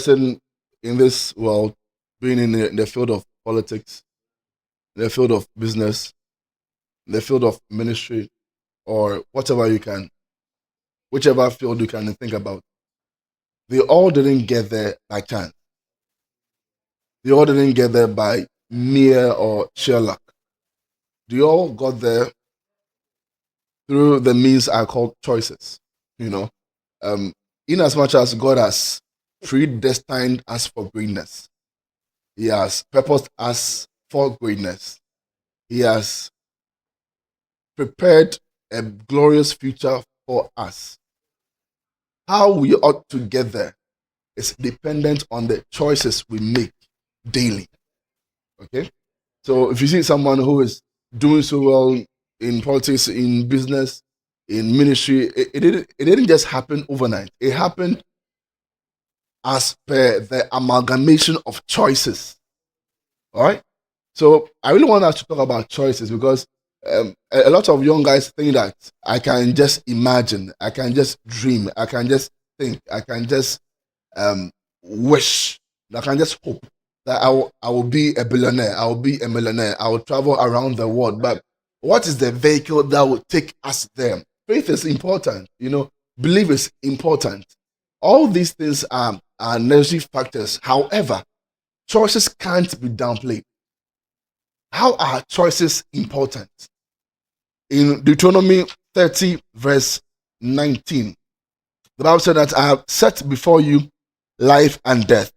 person in this world, being in the field of politics, in the field of business, in the field of ministry, or whichever field you can think about, they all didn't get there by chance. They all didn't get there by mere or sheer luck. They all got there through the means I call choices. You know, in as much as God has predestined us for greatness, He has purposed us for greatness. He has prepared a glorious future for us. How we ought to get there is dependent on the choices we make daily. Okay? So if you see someone who is doing so well in politics, in business, in ministry, it didn't just happen overnight. It happened as per the amalgamation of choices. All right? So I really want us to talk about choices because a lot of young guys think that I can just imagine, I can just dream, I can just think, I can just wish, I can just hope that I will be a billionaire, I will be a millionaire, I will travel around the world. But what is the vehicle that will take us there? Faith is important, belief is important. All these things are necessary factors. However, choices can't be downplayed. How are choices important? In Deuteronomy 30, verse 19, the Bible said that I have set before you life and death,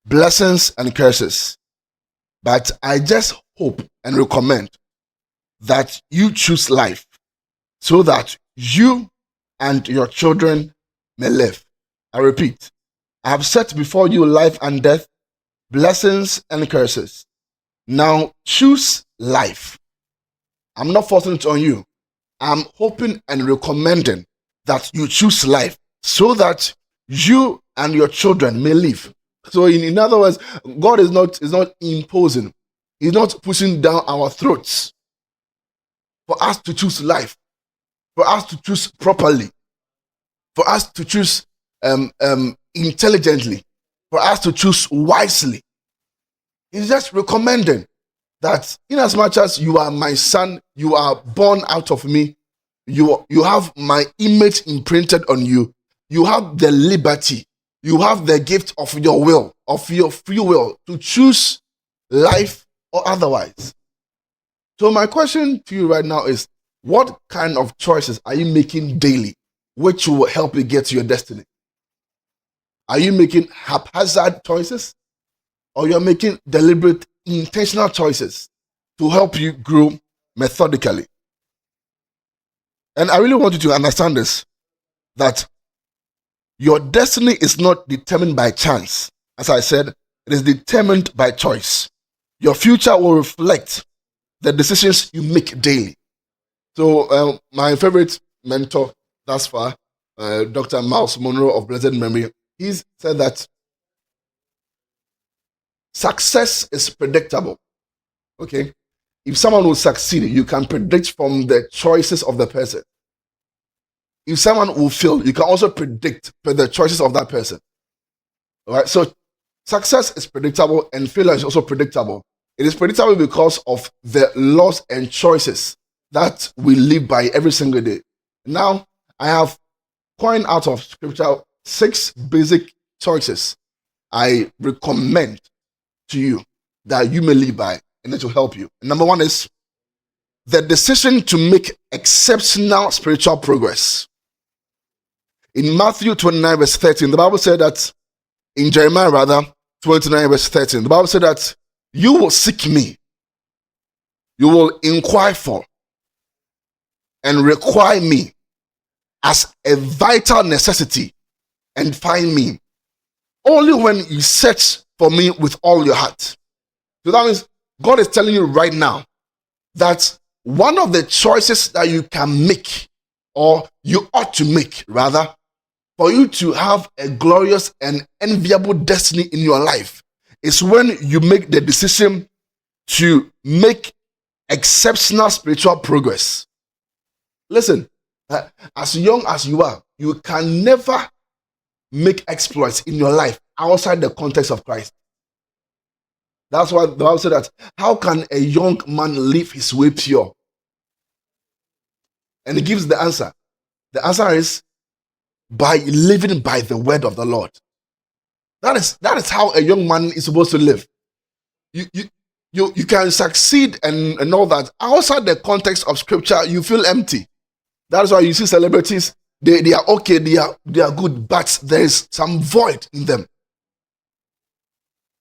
blessings and curses. But I just hope and recommend that you choose life so that you and your children may live. I repeat, I have set before you life and death, blessings and curses. Now choose life. I'm not forcing it on you. I'm hoping and recommending that you choose life so that you and your children may live. So in other words, God is not imposing. He's not pushing down our throats for us to choose life, for us to choose properly, for us to choose intelligently, for us to choose wisely. He's just recommending that in as much as you are my son, you are born out of me, you have my image imprinted on you, you have the liberty, you have the gift of your will, of your free will to choose life or otherwise. So my question to you right now is, what kind of choices are you making daily which will help you get to your destiny? Are you making haphazard choices, or you're making deliberate, intentional choices to help you grow methodically? And I really want you to understand this, that your destiny is not determined by chance. As I said, it is determined by choice. Your future will reflect the decisions you make daily. So my favorite mentor thus far, Dr. Miles Monroe of blessed memory, he said that success is predictable. Okay? If someone will succeed, you can predict from the choices of the person. If someone will fail, you can also predict by the choices of that person. All right? So success is predictable and failure is also predictable. It is predictable because of the laws and choices that we live by every single day. Now, I have coined out of scripture 6 basic choices I recommend to you that you may live by and that will help you. Number 1 is the decision to make exceptional spiritual progress. In Matthew 29 verse 13, the Bible said that, in Jeremiah 29 verse 13, the Bible said that you will seek me, you will inquire for and require me as a vital necessity and find me only when you search for me with all your heart. So that means God is telling you right now that one of the choices that you can make, or you ought to make rather, for you to have a glorious and enviable destiny in your life, is when you make the decision to make exceptional spiritual progress. Listen, as young as you are, you can never make exploits in your life outside the context of Christ. That's why the Bible said that, how can a young man live his way pure? And it gives the answer. The answer is by living by the word of the Lord. That is how a young man is supposed to live. You can succeed and all that. Outside the context of scripture, you feel empty. That's why you see celebrities, they are okay, they are good, but there is some void in them.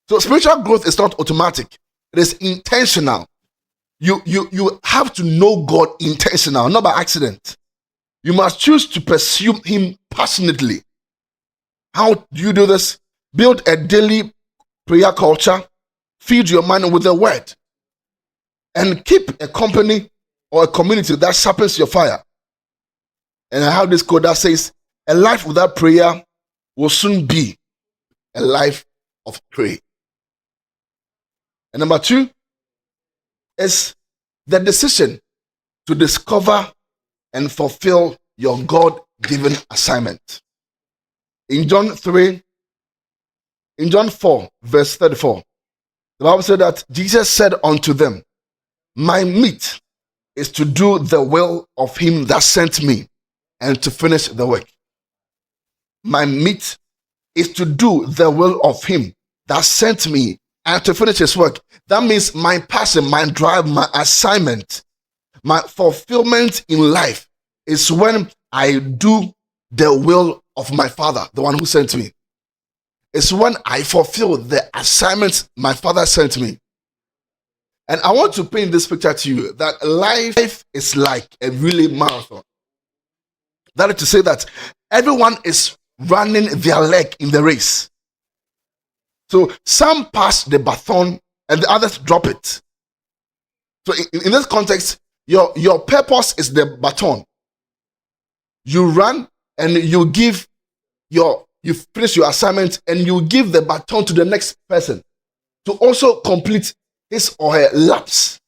So spiritual growth is not automatic. It is intentional. You have to know God intentional, not by accident. You must choose to pursue him passionately. How do you do this? Build a daily prayer culture. Feed your mind with the word. And keep a company or a community that sharpens your fire. And I have this quote that says, a life without prayer will soon be a life of prayer. And number 2 is the decision to discover and fulfill your God-given assignment. In John 4, verse 34, the Bible said that Jesus said unto them, my meat is to do the will of him that sent me and to finish the work. My meat is to do the will of him that sent me and to finish his work. That means my passion, my drive, my assignment, my fulfillment in life is when I do the will of my Father, the one who sent me. It's when I fulfill the assignments my Father sent me. And I want to paint this picture to you that life is like a relay marathon. That is to say that everyone is running their leg in the race. So some pass the baton and the others drop it. So in this context, your purpose is the baton. You run and you finish your assignment and you give the baton to the next person to also complete his or her laps.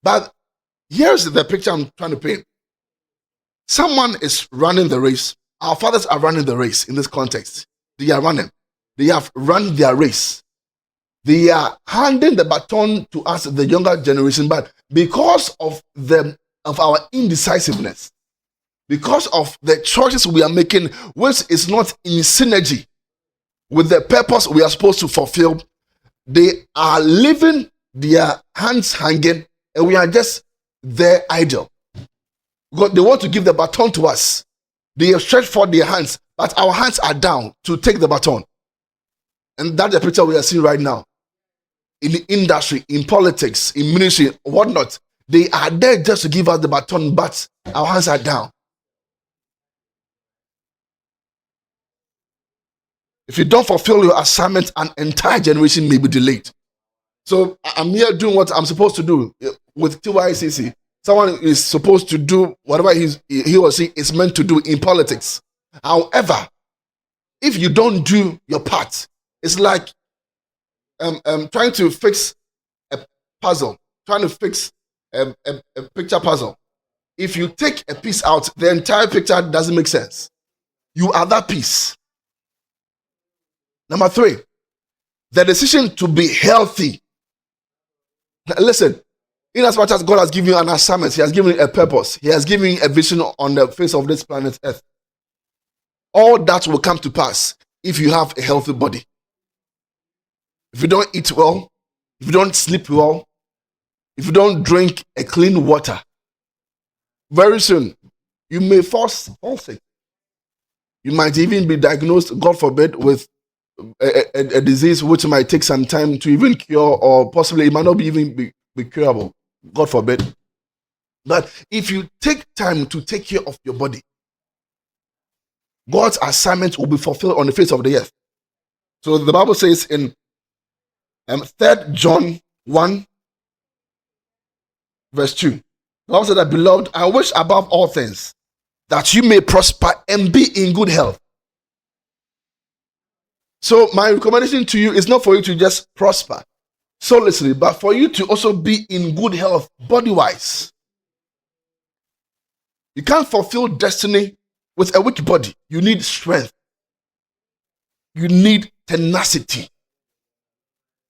But here's the picture I'm trying to paint. Someone is running the race. Our fathers are running the race in this context. They are running. They have run their race. They are handing the baton to us, the younger generation, but because of our indecisiveness, because of the choices we are making, which is not in synergy with the purpose we are supposed to fulfill, they are leaving their hands hanging and we are just there idle. God, they want to give the baton to us. They have stretched forth their hands, but our hands are down to take the baton. And that's the picture we are seeing right now. In the industry, in politics, in ministry, whatnot. They are there just to give us the baton, but our hands are down. If you don't fulfill your assignment, an entire generation may be delayed. So I'm here doing what I'm supposed to do with TYICC. Someone is supposed to do whatever he or she is meant to do in politics. However, if you don't do your part, it's like trying to fix a puzzle, trying to fix a picture puzzle. If you take a piece out, the entire picture doesn't make sense. You are that piece. Number 3, the decision to be healthy. Listen, in as much as God has given you an assignment, he has given you a purpose, he has given you a vision on the face of this planet Earth. All that will come to pass if you have a healthy body. If you don't eat well, if you don't sleep well, if you don't drink a clean water, very soon you may fall sick. You might even be diagnosed, God forbid, with a disease which might take some time to even cure, or possibly it might not even be curable. God forbid. But if you take time to take care of your body, God's assignment will be fulfilled on the face of the earth. So the Bible says in 3 John 1, verse 2, the Bible says that, beloved, I wish above all things that you may prosper and be in good health. So my recommendation to you is not for you to just prosper soullessly, but for you to also be in good health body-wise. You can't fulfill destiny with a weak body. You need strength. You need tenacity.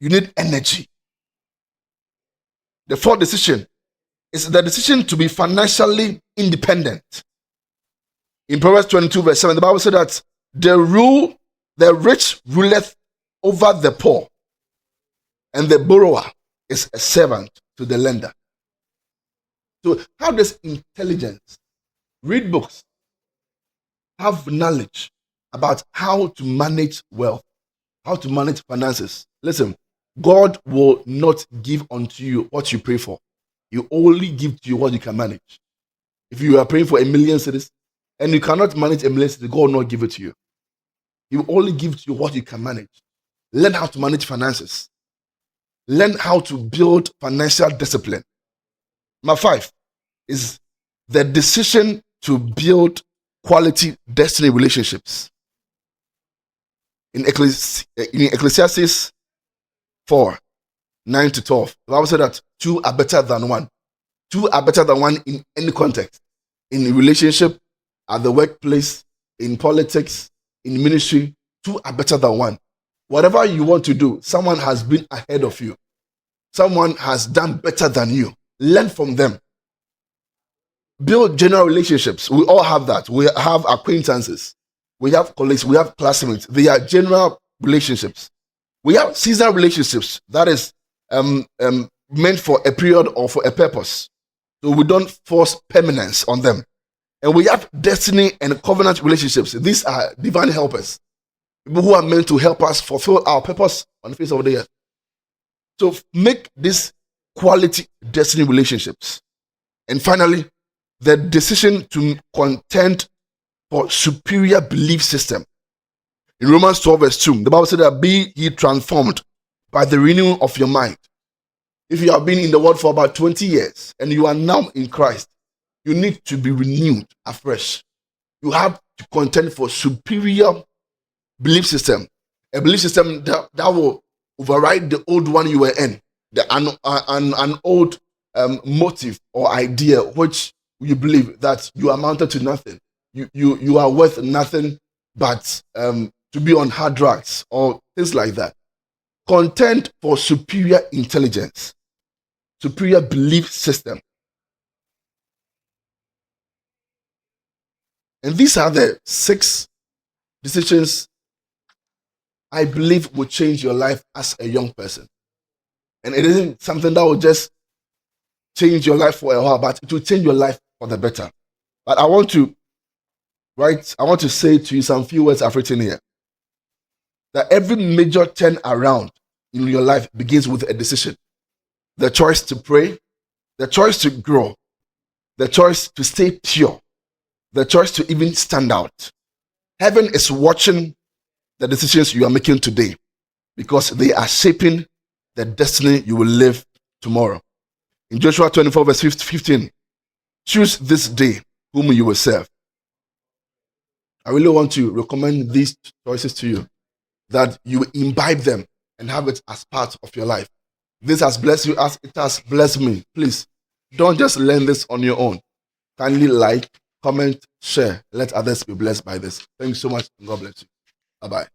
You need energy. The fourth decision is the decision to be financially independent. In Proverbs 22 verse 7, the Bible said that the rich ruleth over the poor, and the borrower is a servant to the lender. So have this intelligence, read books, have knowledge about how to manage wealth, how to manage finances. Listen, God will not give unto you what you pray for. He only give to you what you can manage. If you are praying for 1 million cedis and you cannot manage 1 million cedis, God will not give it to you. He will only give to you what you can manage. Learn how to manage finances. Learn how to build financial discipline. Number 5 is the decision to build quality destiny relationships. In Ecclesiastes 4, 9 to 12, the Bible said that 2 are better than 1. 2 are better than 1 in any context. In a relationship, at the workplace, in politics, in ministry, 2 are better than 1. Whatever you want to do, someone has been ahead of you. Someone has done better than you. Learn from them. Build general relationships. We all have that. We have acquaintances. We have colleagues. We have classmates. They are general relationships. We have seasonal relationships. That is meant for a period or for a purpose. So we don't force permanence on them. And we have destiny and covenant relationships. These are divine helpers. People who are meant to help us fulfill our purpose on the face of the earth. So make these quality destiny relationships. And finally, the decision to contend for superior belief system. In Romans 12 verse 2, the Bible said that be ye transformed by the renewing of your mind. If you have been in the world for about 20 years and you are now in Christ, you need to be renewed afresh. You have to contend for superior belief system. A belief system that will override the old one you were in. An old motive or idea which you believe that you amounted to nothing. You are worth nothing but to be on hard drugs or things like that. Contend for superior intelligence, superior belief system. And these are the 6 decisions I believe will change your life as a young person. And it isn't something that will just change your life for a while, but it will change your life for the better. But I want to say to you some few words I've written here. That every major turn around in your life begins with a decision. The choice to pray, the choice to grow, the choice to stay pure, the choice to even stand out. Heaven is watching the decisions you are making today because they are shaping the destiny you will live tomorrow. In Joshua 24 verse 15, choose this day whom you will serve. I really want to recommend these choices to you, that you imbibe them and have it as part of your life. This has blessed you as it has blessed me. Please, don't just learn this on your own. Kindly like, comment, share. Let others be blessed by this. Thank you so much. God bless you. Bye-bye.